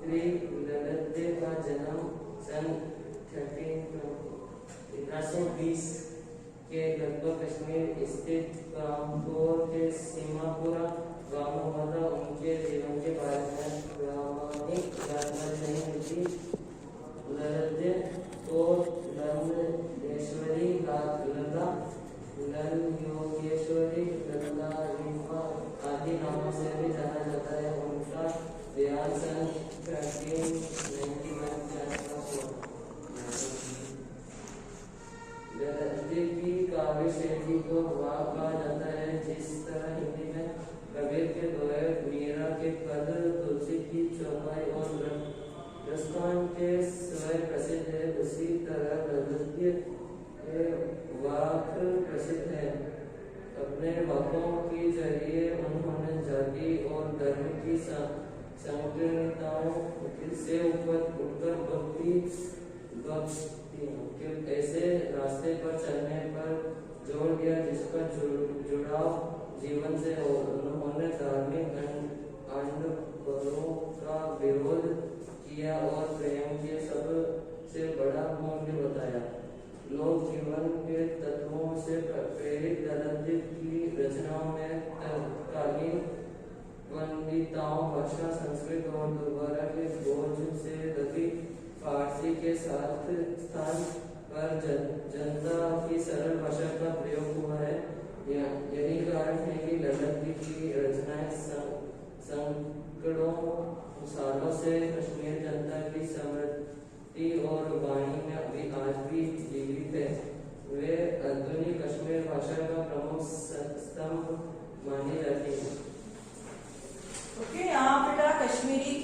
ललित का जन्म सन 1320 के लगभग कश्मीर स्थित कामपुर के सीमापुरा गांव में हुआ था। उनके जीवन के बारे में प्रामाणिक जानकारी नहीं मिलती। ललित को लल्लेश्वरी, लल्ला, लल योगेश्वरी, लल्ला रीफा आदि नामों से भी जाना जाता है। उनका देहांत सन 1391 के आसपास हुआ। ललित की काव्य शैली को वाक कहा जाता है। जिस तरह हिंदी में कबीर के दोहे, मीरा के पद, तुलसी की चौपाई और प्रस्थान के स्वर प्रसिद्ध है, उसी तरह ललित के वाक प्रसिद्ध है। अपने वाकों के जरिए उन्होंने जाति और धर्म की संकीर्णताओं से ऊपर उठकर भक्ति के ऐसे रास्ते पर चलने पर जोर दिया जिसका जुड़ाव जीवन से हो। उन्होंने धार्मिक आडंबरों का विरोध किया और प्रेम के सबसे बड़ा मूल्य बताया। लोक जीवन के तत्वों से प्रेरित ललित की रचनाओं में तत्कालीन पंडिताओं, भाषा, संस्कृत और दोबारा के बोझ से लगी फारसी के साथ स्थान पर जनता की सरल भाषा का प्रयोग हुआ है। यही कारण है कि ललित की रचनाएं सैकड़ों सालों से कश्मीर जनता की स्मृति और वाणी में आज भी जीवित है। वे आधुनिक कश्मीर भाषा का प्रमुख स्तंभ मानी जाती है। ओके, यहाँ बेटा कश्मीरी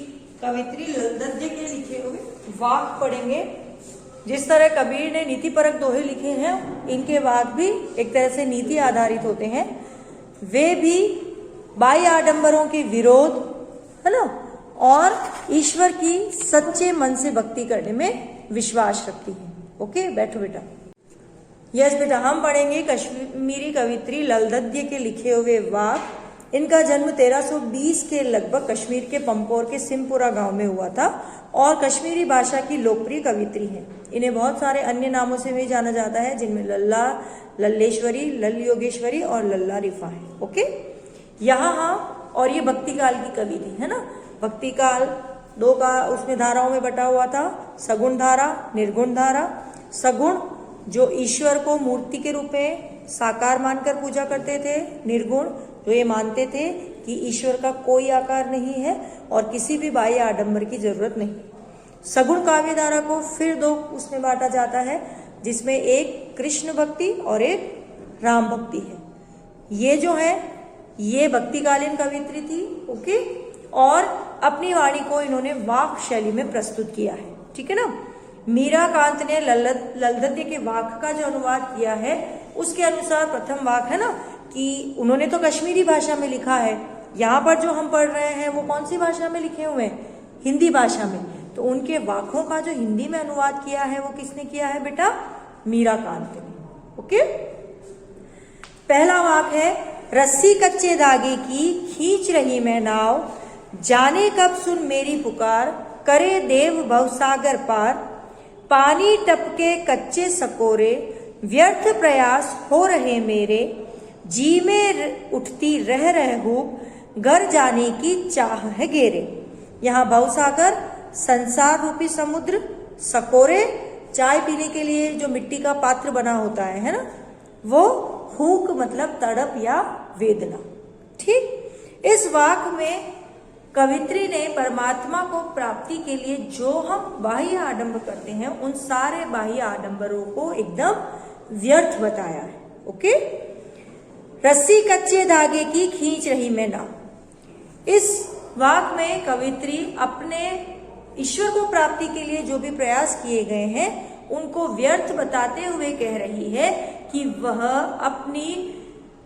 कवित्री ललित के लिखे हुए वाक पढ़ेंगे। जिस तरह कबीर ने नीति परक दोहे लिखे हैं, इनके वाक भी एक तरह से नीति आधारित होते हैं। वे भी बाह्य आडंबरों के विरोध, है ना, और ईश्वर की सच्चे मन से भक्ति करने में विश्वास रखती है। ओके, बैठो बेटा। यस बेटा, हम पढ़ेंगे कश्मीरी कवित्री ललित के लिखे हुए वाक। इनका जन्म 1320 के लगभग कश्मीर के पंपोर के सिमपुरा गांव में हुआ था और कश्मीरी भाषा की लोकप्रिय कवित्री हैं। इन्हें बहुत सारे अन्य नामों से भी जाना जाता है, जिनमें लल्ला, लल्लेश्वरी, लल योगेश्वरी और लल्ला रिफा है। ओके, यहाँ और ये भक्ति काल की कवि थी, है ना। भक्ति काल दो का उसमें धाराओं में बटा हुआ था, सगुण धारा, निर्गुण धारा। सगुण जो ईश्वर को मूर्ति के रूप में साकार मानकर पूजा करते थे, निर्गुण जो ये मानते थे कि ईश्वर का कोई आकार नहीं है और किसी भी बाह्य आडंबर की जरूरत नहीं। सगुण काव्य धारा को फिर दो उसमें बांटा जाता है, जिसमें एक कृष्ण भक्ति और एक राम भक्ति है। ये जो है ये भक्तिकालीन कवित्री थी। ओके, और अपनी वाणी को इन्होंने वाक शैली में प्रस्तुत किया है। ठीक है ना। मीरा कांत ने ललित के वाक का जो अनुवाद किया है, उसके अनुसार प्रथम वाक है ना कि उन्होंने तो कश्मीरी भाषा में लिखा है। यहाँ पर जो हम पढ़ रहे हैं वो कौन सी भाषा में लिखे हुए हैं? हिंदी भाषा में। तो उनके वाकों का जो हिंदी में अनुवाद किया है वो किसने किया है बेटा? मीरा कांत ने। ओके, पहला वाक है, रस्सी कच्चे धागे की खींच रही मैं नाव, जाने कब सुन मेरी पुकार, करे देव भवसागर पार, पानी टपके कच्चे सकोरे, व्यर्थ प्रयास हो रहे मेरे, जी में उठती रह हूँ, घर जाने की चाह है घेरे। यहाँ भवसागर संसार रूपी समुद्र, सकोरे चाय पीने के लिए जो मिट्टी का पात्र बना होता है ना, वो हुक मतलब तड़प या वेदना। ठीक, इस वाक में कवित्री ने परमात्मा को प्राप्ति के लिए जो हम बाह्य आडंबर करते हैं, उन सारे बाह्य आडंबरों को एकदम व्यर्थ बताया है। ओके, रस्सी कच्चे धागे की खींच रही मैं नाव। इस वाक में कवित्री अपने ईश्वर को प्राप्ति के लिए जो भी प्रयास किए गए हैं उनको व्यर्थ बताते हुए कह रही है कि वह अपनी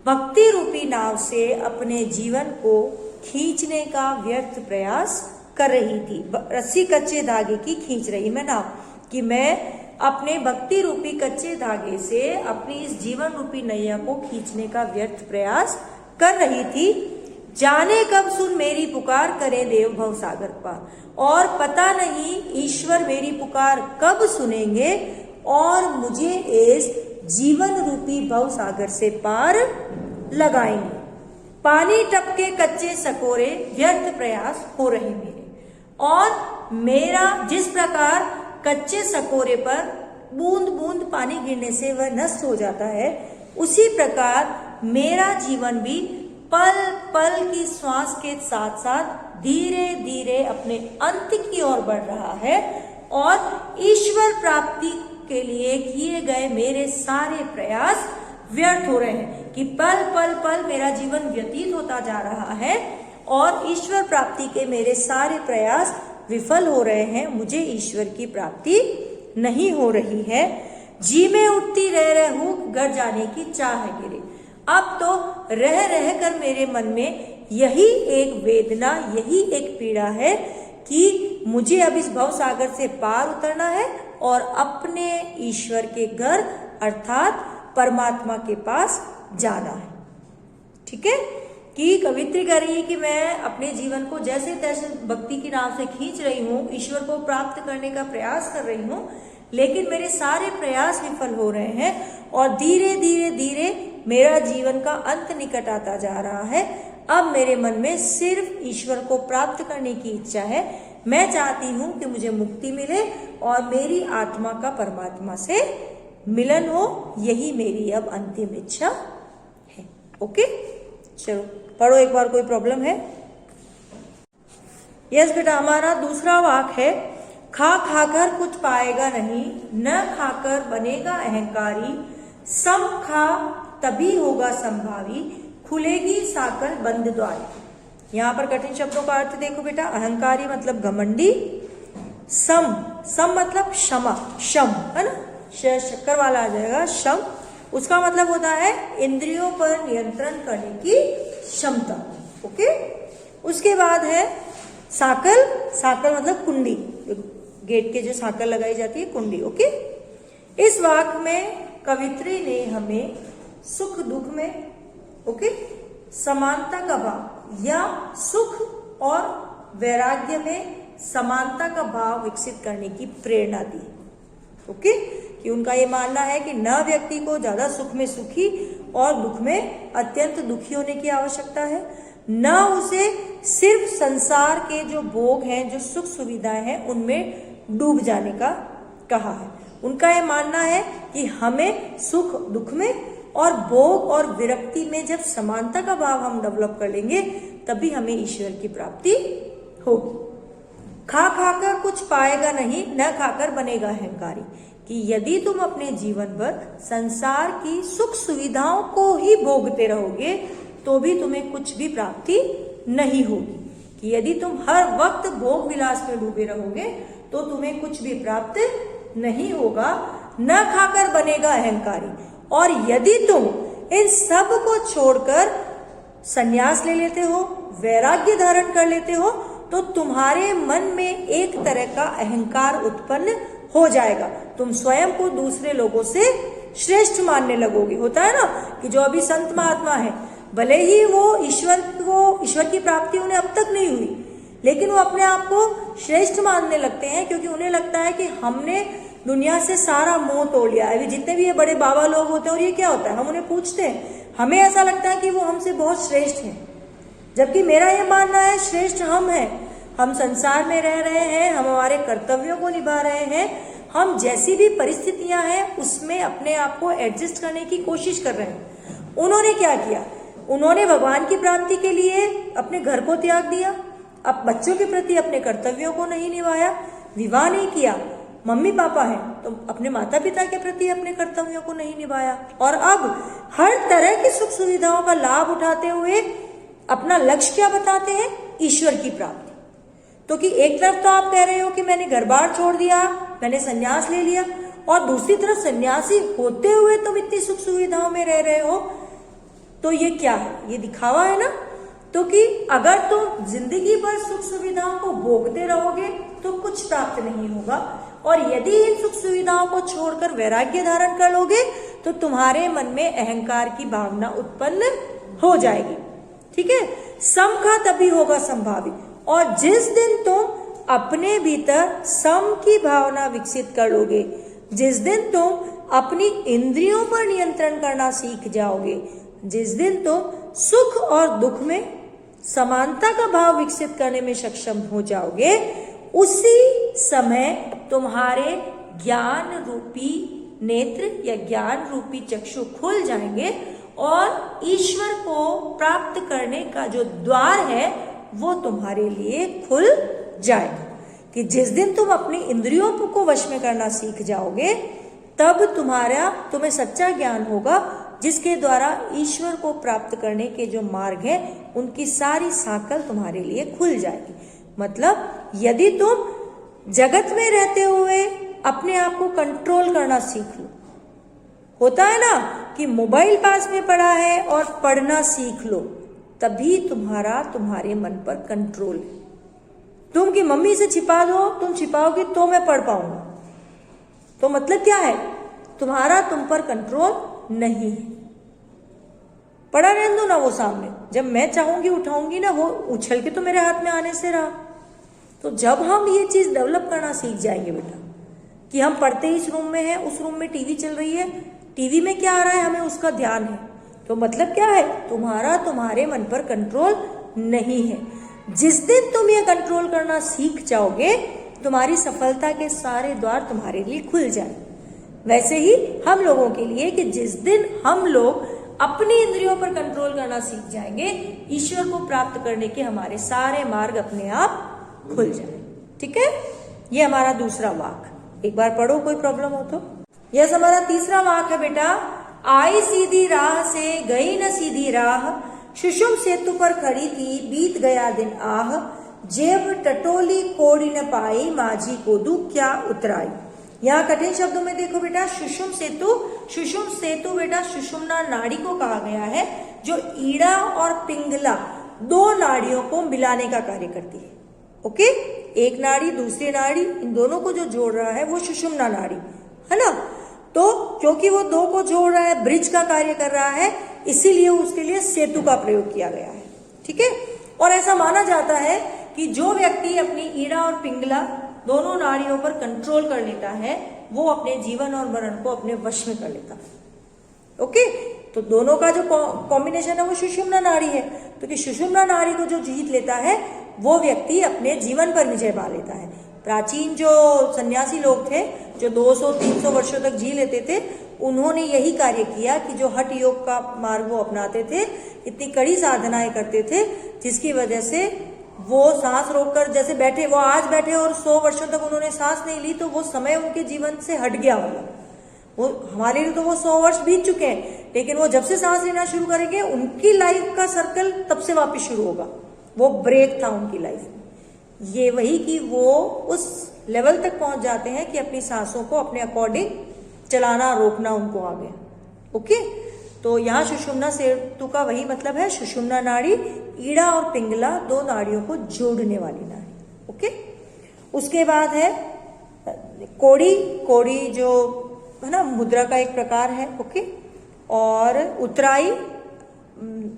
भक्ति रूपी नाव से अपने जीवन को खींचने का व्यर्थ प्रयास कर रही थी। रस्सी कच्चे धागे की खींच रही मैं नाव, कि मैं अपने भक्ति रूपी कच्चे धागे से अपनी इस जीवन रूपी नैया को खींचने का व्यर्थ प्रयास कर रही थी। जाने कब सुन मेरी पुकार, करे देव भव सागर पार। और पता नहीं ईश्वर मेरी पुकार कब सुनेंगे और मुझे इस जीवन रूपी भव सागर से पार लगाएंगे। पानी टपके कच्चे सकोरे व्यर्थ प्रयास हो रहे मेरे, और मेरा जिस प्रकार कच्चे सकोरे पर बूंद बूंद पानी गिरने से वह नष्ट हो जाता है, उसी प्रकार मेरा जीवन भी पल पल की श्वास के साथ साथ धीरे धीरे अपने अंत की ओर बढ़ रहा है, और ईश्वर प्राप्ति के लिए किए गए मेरे सारे प्रयास व्यर्थ हो रहे हैं कि पल पल पल मेरा जीवन व्यतीत होता जा रहा है और ईश्वर प्राप्ति के मेरे सारे प्रयास विफल हो रहे हैं। मुझे ईश्वर की प्राप्ति नहीं हो रही है। जी में उठती रह रह हूँ घर जाने की चाह है गिरे। अब तो रह रह कर मेरे मन में यही एक वेदना, यही एक पीड़ा है कि मुझे अब इस भव सागर से पार उतरना है और अपने ईश्वर के घर अर्थात परमात्मा के पास जाना है। ठीक है, कि कवित्री कह रही है कि मैं अपने जीवन को जैसे तैसे भक्ति की नाव से खींच रही हूँ, ईश्वर को प्राप्त करने का प्रयास कर रही हूँ, लेकिन मेरे सारे प्रयास विफल हो रहे हैं और धीरे धीरे धीरे मेरा जीवन का अंत निकट आता जा रहा है। अब मेरे मन में सिर्फ ईश्वर को प्राप्त करने की इच्छा है। मैं चाहती हूँ कि मुझे मुक्ति मिले और मेरी आत्मा का परमात्मा से मिलन हो, यही मेरी अब अंतिम इच्छा है। ओके, चलो पढ़ो एक बार। कोई प्रॉब्लम है? यस बेटा, हमारा दूसरा वाक्य है, खा खाकर कुछ पाएगा नहीं, न खाकर बनेगा अहंकारी, सम खा तभी होगा संभावी, खुलेगी साकर बंद द्वारी। यहाँ पर कठिन शब्दों का अर्थ देखो बेटा। अहंकारी मतलब घमंडी, सम सम मतलब क्षमा, शम है ना, शक्कर वाला आ जाएगा शम। उसका मतलब होता है इंद्रियों पर नियंत्रण करने की क्षमता। ओके, उसके बाद है साकल, साकल मतलब कुंडी, गेट के जो साकल लगाई जाती है कुंडी। ओके, इस वाक्य में कवित्री ने हमें सुख दुख में समानता का भाव या सुख और वैराग्य में समानता का भाव विकसित करने की प्रेरणा दी। ओके, कि उनका ये मानना है कि न व्यक्ति को ज्यादा सुख में सुखी और दुख में अत्यंत दुखी होने की आवश्यकता है, न उसे सिर्फ संसार के जो भोग हैं, जो सुख सुविधाएं हैं, उनमें डूब जाने का कहा है। उनका ये मानना है कि हमें सुख दुख में और भोग और विरक्ति में जब समानता का भाव हम डेवलप कर लेंगे, तभी हमें ईश्वर की प्राप्ति होगी। खा खाकर कुछ पाएगा नहीं, न खाकर बनेगा अहंकारी, कि यदि तुम अपने जीवन भर संसार की सुख सुविधाओं को ही भोगते रहोगे तो भी तुम्हें कुछ भी प्राप्ति नहीं होगी। कि यदि तुम हर वक्त भोग विलास में डूबे रहोगे तो तुम्हें कुछ भी प्राप्त नहीं होगा। न खाकर बनेगा अहंकारी, और यदि तुम इन सब को छोड़कर संन्यास ले लेते हो, वैराग्य धारण कर लेते हो, तो तुम्हारे मन में एक तरह का अहंकार उत्पन्न हो जाएगा। तुम स्वयं को दूसरे लोगों से श्रेष्ठ मानने लगोगे। होता है ना कि जो अभी संत महात्मा है, भले ही वो ईश्वर की प्राप्ति उन्हें अब तक नहीं हुई, लेकिन वो अपने आप को श्रेष्ठ मानने लगते हैं, क्योंकि उन्हें लगता है कि हमने दुनिया से सारा मोह तोड़ लिया है। अभी जितने भी ये बड़े बाबा लोग होते हैं, और ये क्या होता है, हम उन्हें पूछते हैं, हमें ऐसा लगता है कि वो हमसे बहुत श्रेष्ठ हैं, जबकि मेरा ये मानना है श्रेष्ठ हम हैं। हम संसार में रह रहे हैं, हम हमारे कर्तव्यों को निभा रहे हैं, हम जैसी भी परिस्थितियां हैं उसमें अपने आप को एडजस्ट करने की कोशिश कर रहे हैं। उन्होंने क्या किया? उन्होंने भगवान की प्राप्ति के लिए अपने घर को त्याग दिया, अब बच्चों के प्रति अपने कर्तव्यों को नहीं निभाया, विवाह नहीं किया, मम्मी पापा हैं तो अपने माता पिता के प्रति अपने कर्तव्यों को नहीं निभाया, और अब हर तरह की सुख सुविधाओं का लाभ उठाते हुए अपना लक्ष्य क्या बताते हैं? ईश्वर की प्राप्ति। तो कि एक तरफ तो आप कह रहे हो कि मैंने घर बार छोड़ दिया, मैंने संन्यास ले लिया, और दूसरी तरफ सन्यासी होते हुए तुम इतनी सुख सुविधाओं में रह रहे हो, तो ये क्या है? ये दिखावा है ना। तो कि अगर तुम जिंदगी भर सुख सुविधाओं को भोगते रहोगे तो कुछ प्राप्त नहीं होगा, और यदि इन सुख सुविधाओं को छोड़कर वैराग्य धारण कर लोगे तो तुम्हारे मन में अहंकार की भावना उत्पन्न हो जाएगी। ठीक है, सम खा तभी होगा संभावी, और जिस दिन तुम अपने भीतर सम की भावना विकसित कर लोगे, जिस दिन तुम अपनी इंद्रियों पर नियंत्रण करना सीख जाओगे, जिस दिन तुम सुख और दुख में समानता का भाव विकसित करने में सक्षम हो जाओगे, उसी समय तुम्हारे ज्ञान रूपी नेत्र या ज्ञान रूपी चक्षु खुल जाएंगे और ईश्वर को प्राप्त करने का जो द्वार है वो तुम्हारे लिए खुल जाएगा। कि जिस दिन तुम अपनी इंद्रियों को वश में करना सीख जाओगे, तब तुम्हें सच्चा ज्ञान होगा, जिसके द्वारा ईश्वर को प्राप्त करने के जो मार्ग है उनकी सारी सांकल तुम्हारे लिए खुल जाएगी। मतलब यदि तुम जगत में रहते हुए अपने आप को कंट्रोल करना सीख लो, होता है ना कि मोबाइल पास में पड़ा है और पढ़ना सीख लो, तभी तुम्हारे मन पर कंट्रोल है। तुम की मम्मी से छिपा दो, तुम छिपाओगे तो मैं पढ़ पाऊंगा, तो मतलब क्या है, तुम्हारा तुम पर कंट्रोल नहीं है। पड़ा रहने दो ना वो सामने, जब मैं चाहूंगी उठाऊंगी ना, वो उछल के तो मेरे हाथ में आने से रहा। तो जब हम ये चीज डेवलप करना सीख जाएंगे बेटा, कि हम पढ़ते ही इस रूम में हैं, उस रूम में टीवी चल रही है, टीवी में क्या आ रहा है हमें उसका ध्यान है, तो मतलब क्या है, तुम्हारे मन पर कंट्रोल नहीं है। जिस दिन तुम ये कंट्रोल करना सीख जाओगे, तुम्हारी सफलता के सारे द्वार तुम्हारे लिए खुल जाए। वैसे ही हम लोगों के लिए कि जिस दिन हम लोग अपनी इंद्रियों पर कंट्रोल करना सीख जाएंगे, ईश्वर को प्राप्त करने के हमारे सारे मार्ग अपने आप खुल जाए। ठीक है, ये हमारा दूसरा वाक। एक बार पढ़ो, कोई प्रॉब्लम हो तो। यह हमारा तीसरा वाक है बेटा। आई सीधी राह से गई न सीधी राह, सुषुम सेतु पर खड़ी थी बीत गया दिन आह, जेब टटोली कोड़ी न पाई, माझी को दू क्या उतराई। यहाँ कठिन शब्दों में देखो बेटा, सुषुम सेतु। सुषुम सेतु बेटा सुषुम्ना नाड़ी को कहा गया है, जो ईड़ा और पिंगला दो नाड़ियों को मिलाने का कार्य करती है। ओके, एक नाड़ी दूसरी नाड़ी, इन दोनों को जो जोड़ रहा है वो सुषुम्ना नाड़ी है ना। तो क्योंकि वो दो को जोड़ रहा है, ब्रिज का कार्य कर रहा है, इसीलिए उसके लिए सेतु का प्रयोग किया गया है। ठीक है, और ऐसा माना जाता है कि जो व्यक्ति अपनी ईड़ा और पिंगला दोनों नाड़ियों पर कंट्रोल कर लेता है, वो अपने जीवन और मरण को अपने वश में कर लेता है। ओके, तो दोनों का जो कॉम्बिनेशन है वो सुषुम्ना नाड़ी है। तो कि सुषुम्ना नाड़ी को जो जीत लेता है, वो व्यक्ति अपने जीवन पर विजय पा लेता है। प्राचीन जो सन्यासी लोग थे, जो 200-300 वर्षों तक जी लेते थे, उन्होंने यही कार्य किया कि जो हठ योग का मार्ग वो अपनाते थे, इतनी कड़ी साधनाएं करते थे, जिसकी वजह से वो सांस रोककर जैसे बैठे, वो आज बैठे और 100 वर्षों तक उन्होंने सांस नहीं ली, तो वो समय उनके जीवन से हट गया होगा। वो हमारे लिए तो वो 100 वर्ष बीत चुके हैं, लेकिन वो जब से सांस लेना शुरू करेंगे, उनकी लाइफ का सर्कल तब से वापस शुरू होगा। वो ब्रेक था उनकी लाइफ में। ये वही कि वो उस लेवल तक पहुंच जाते हैं कि अपनी सांसों को अपने अकॉर्डिंग चलाना रोकना उनको आ गया। ओके, तो यहाँ सुषुम्ना सेतु का वही मतलब है, सुषुम्ना नाड़ी ईड़ा और पिंगला दो नाड़ियों को जोड़ने वाली नाड़ी। ओके, उसके बाद है कोड़ी। कोड़ी जो है ना मुद्रा का एक प्रकार है। ओके, और उतराई,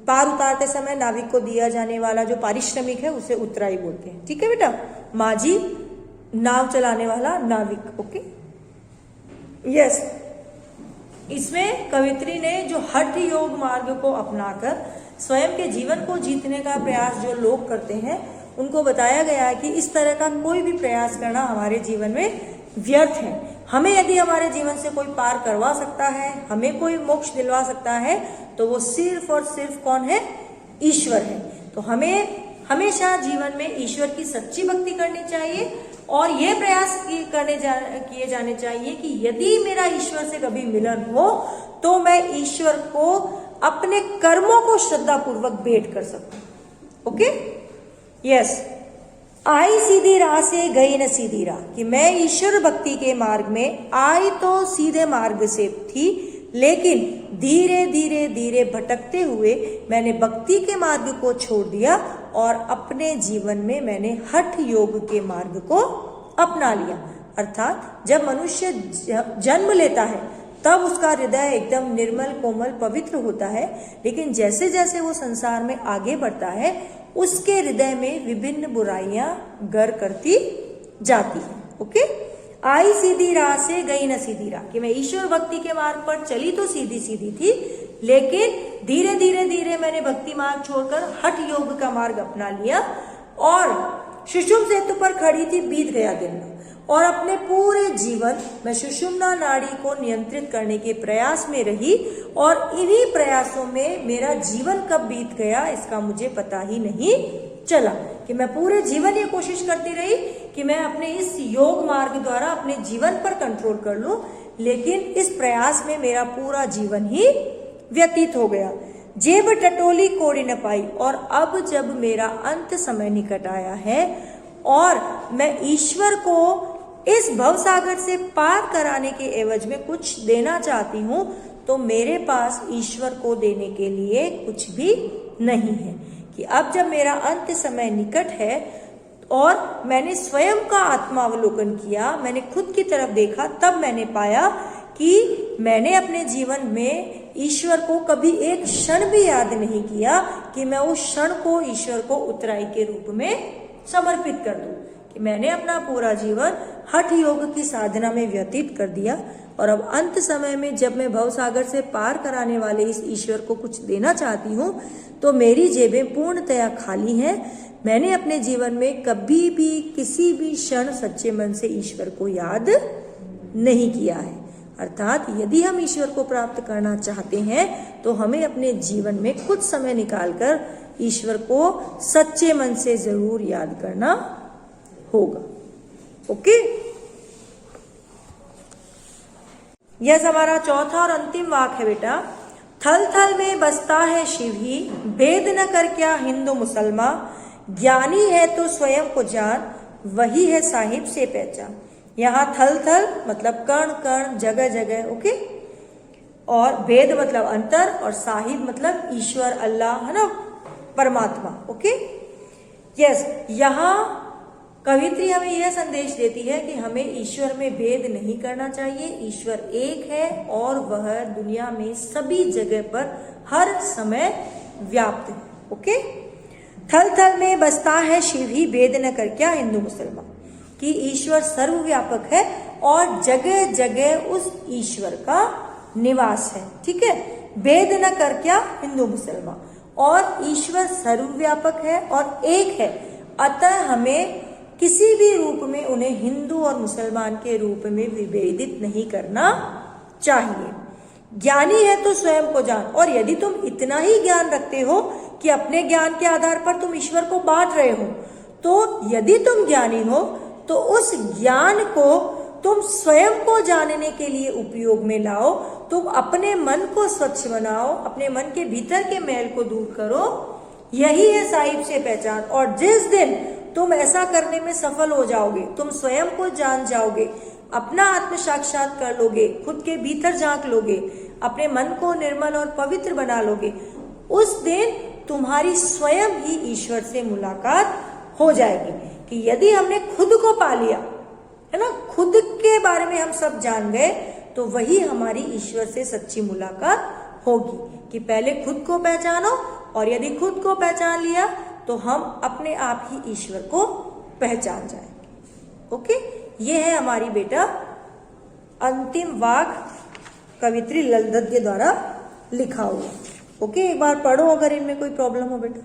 पार उतारते समय नाविक को दिया जाने वाला जो पारिश्रमिक है उसे उतराई बोलते हैं। ठीक है बेटा, माझी नाव चलाने वाला नाविक। ओके, यस, इसमें कवित्री ने जो हठ योग मार्ग को अपनाकर स्वयं के जीवन को जीतने का प्रयास जो लोग करते हैं, उनको बताया गया है कि इस तरह का कोई भी प्रयास करना हमारे जीवन में व्यर्थ है। हमें यदि हमारे जीवन से कोई पार करवा सकता है, हमें कोई मोक्ष दिलवा सकता है, तो वो सिर्फ और सिर्फ कौन है? ईश्वर है। तो हमें हमेशा जीवन में ईश्वर की सच्ची भक्ति करनी चाहिए और ये प्रयास किए जाने चाहिए कि यदि मेरा ईश्वर से कभी मिलन हो, तो मैं ईश्वर को अपने कर्मों को श्रद्धा पूर्वक भेंट कर सकूं। ओके, यस, आई सीधी राह से गई न सीधी राह, कि मैं ईश्वर भक्ति के मार्ग में आई तो सीधे मार्ग से थी, लेकिन धीरे धीरे धीरे भटकते हुए मैंने भक्ति के मार्ग को छोड़ दिया और अपने जीवन में मैंने हठ योग के मार्ग को अपना लिया। अर्थात जब मनुष्य जन्म लेता है तब उसका हृदय एकदम निर्मल कोमल पवित्र होता है, लेकिन जैसे जैसे वो संसार में आगे बढ़ता है उसके हृदय में विभिन्न बुराइयां गर करती जाती है। ओके, आई सीधी राह से गई न सीधी राह, कि मैं ईश्वर भक्ति के मार्ग पर चली तो सीधी सीधी थी, लेकिन धीरे धीरे धीरे मैंने भक्ति मार्ग छोड़कर हठ योग का मार्ग अपना लिया और सुषुम्ना सेतु पर खड़ी थी, बीत गया दिन और अपने पूरे जीवन मैं सुषुम्ना नाड़ी को नियंत्रित करने के प्रयास में रही और इन्हीं प्रयासों में मेरा जीवन कब बीत गया इसका मुझे पता ही नहीं चला, कि मैं पूरे जीवन ये कोशिश करती रही कि मैं अपने इस योग मार्ग द्वारा अपने जीवन पर कंट्रोल कर लूं, लेकिन इस प्रयास में मेरा पूरा जीवन ही व्यतीत हो गया। जेब टटोली कोड़ी न पाई, और अब जब मेरा अंत समय निकट आया है और मैं ईश्वर को इस भवसागर से पार कराने के एवज में कुछ देना चाहती हूँ, तो मेरे पास ईश्वर को देने के लिए कुछ भी नहीं है। कि अब जब मेरा अंत समय निकट है और मैंने स्वयं का आत्मावलोकन किया, मैंने खुद की तरफ देखा, तब मैंने पाया कि मैंने अपने जीवन में ईश्वर को कभी एक क्षण भी याद नहीं किया कि मैं उस क्षण को ईश्वर को उतराई के रूप में समर्पित कर दूं, कि मैंने अपना पूरा जीवन हठ योग की साधना में व्यतीत कर दिया और अब अंत समय में जब मैं भवसागर से पार कराने वाले इस ईश्वर को कुछ देना चाहती हूँ, तो मेरी जेबें पूर्णतया खाली हैं। मैंने अपने जीवन में कभी भी किसी भी क्षण सच्चे मन से ईश्वर को याद नहीं किया है। अर्थात यदि हम ईश्वर को प्राप्त करना चाहते हैं तो हमें अपने जीवन में कुछ समय निकालकर ईश्वर को सच्चे मन से जरूर याद करना होगा। ओके, यह हमारा चौथा और अंतिम वाक्य है बेटा। थल थल में बसता है शिव ही, भेद न कर क्या हिंदू मुसलमान, ज्ञानी है तो स्वयं को जान, वही है साहिब से पहचान। यहाँ थल थल मतलब कण कण, जगह जगह, ओके, और भेद मतलब अंतर, और साहिब मतलब ईश्वर, अल्लाह, है ना, परमात्मा। ओके, यस, यहाँ कवित्री हमें यह संदेश देती है कि हमें ईश्वर में भेद नहीं करना चाहिए। ईश्वर एक है और वह दुनिया में सभी जगह पर हर समय व्याप्त है। ओके, थल थल में बसता है शिव ही, भेद न कर क्या हिंदू मुसलमान, कि ईश्वर सर्वव्यापक है और जगह जगह उस ईश्वर का निवास है। ठीक है, भेद न कर क्या हिंदू मुसलमान, और ईश्वर सर्वव्यापक है और एक है, अतः हमें किसी भी रूप में उन्हें हिंदू और मुसलमान के रूप में विभेदित नहीं करना चाहिए। ज्ञानी है तो स्वयं को जान, और यदि तुम इतना ही ज्ञान रखते हो कि अपने ज्ञान के आधार पर तुम ईश्वर को बांट रहे हो, तो यदि तुम ज्ञानी हो तो उस ज्ञान को तुम स्वयं को जानने के लिए उपयोग में लाओ। तुम अपने मन को स्वच्छ बनाओ, अपने मन के भीतर के मैल को दूर करो, यही है साहिब से पहचान। और जिस दिन तुम ऐसा करने में सफल हो जाओगे, तुम स्वयं को जान जाओगे, अपना आत्म साक्षात कर लोगे, खुद के भीतर झांक लोगे, अपने मन को निर्मल और पवित्र बना लोगे, उस दिन तुम्हारी स्वयं ही ईश्वर से मुलाकात हो जाएगी। कि यदि हमने खुद को पा लिया है ना, खुद के बारे में हम सब जान गए, तो वही हमारी ईश्वर से सच्ची मुलाकात होगी। कि पहले खुद को पहचानो, और यदि खुद को पहचान लिया तो हम अपने आप ही ईश्वर को पहचान जाएंगे। ओके, ये है हमारी बेटा अंतिम वाक्य कवित्री ललदद्य द्वारा लिखा हुआ। ओके, एक बार पढ़ो अगर इनमें कोई प्रॉब्लम हो बेटा।